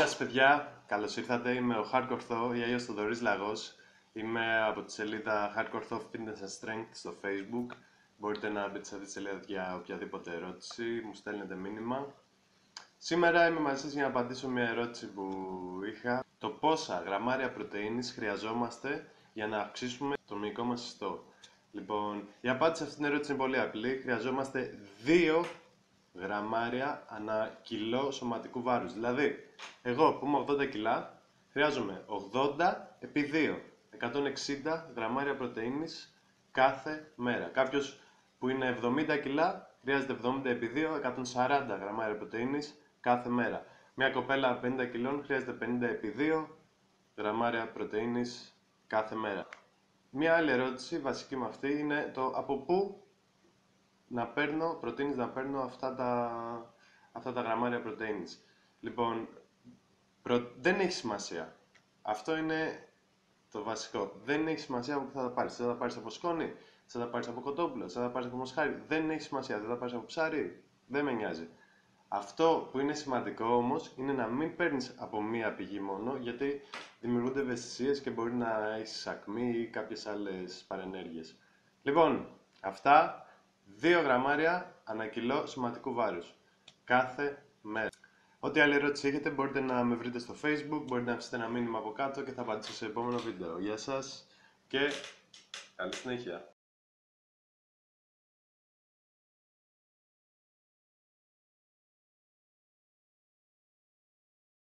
σας παιδιά, καλώς ήρθατε, είμαι ο Hardcore Tho ή αλλιώς Θοδωρής Λαγός. Είμαι από τη σελίδα Hardcore Tho Fitness and Strength στο Facebook. Μπορείτε να μπείτε σε αυτή τη σελίδα για οποιαδήποτε ερώτηση, μου στέλνετε μήνυμα. Σήμερα είμαι μαζί σας για να απαντήσω μια ερώτηση που είχα. Το πόσα γραμμάρια πρωτεΐνης χρειαζόμαστε για να αυξήσουμε το μυϊκό μας ιστό. Λοιπόν, η απάντηση σε αυτήν την ερώτηση είναι πολύ απλή. Χρειαζόμαστε 2 γραμμάρια ανά κιλό σωματικού βάρους. Δηλαδή, εγώ που είμαι 80 κιλά, χρειάζομαι 80 επί 2, 160 γραμμάρια πρωτεΐνης κάθε μέρα. Κάποιος που είναι 70 κιλά, χρειάζεται 70 επί 2, 140 γραμμάρια πρωτεΐνης κάθε μέρα. Μια κοπέλα 50 κιλών χρειάζεται 50 επί 2 γραμμάρια πρωτεΐνης κάθε μέρα. Μια άλλη ερώτηση, βασική με αυτή, είναι το από πού προτείνεις να παίρνω αυτά τα γραμμάρια πρωτεΐνης. Λοιπόν, δεν έχει σημασία. Αυτό είναι το βασικό. Δεν έχει σημασία από πού θα τα πάρεις. Θα τα πάρεις από σκόνη, θα τα πάρεις από κοτόπουλο, θα τα πάρεις από μοσχάρι. Δεν έχει σημασία. Θα τα πάρεις από ψάρι. Δεν με νοιάζει. Αυτό που είναι σημαντικό όμως είναι να μην παίρνεις από μία πηγή μόνο, γιατί δημιουργούνται ευαισθησίες και μπορεί να έχεις ακμή ή κάποιες άλλες παρενέργειες. Λοιπόν, αυτά 2 γραμμάρια ανά κιλό σωματικού βάρους κάθε μέρα. Ό,τι άλλη ερώτηση έχετε μπορείτε να με βρείτε στο Facebook, μπορείτε να αφήσετε ένα μήνυμα από κάτω και θα απαντήσω σε επόμενο βίντεο. Γεια σας και καλή συνέχεια.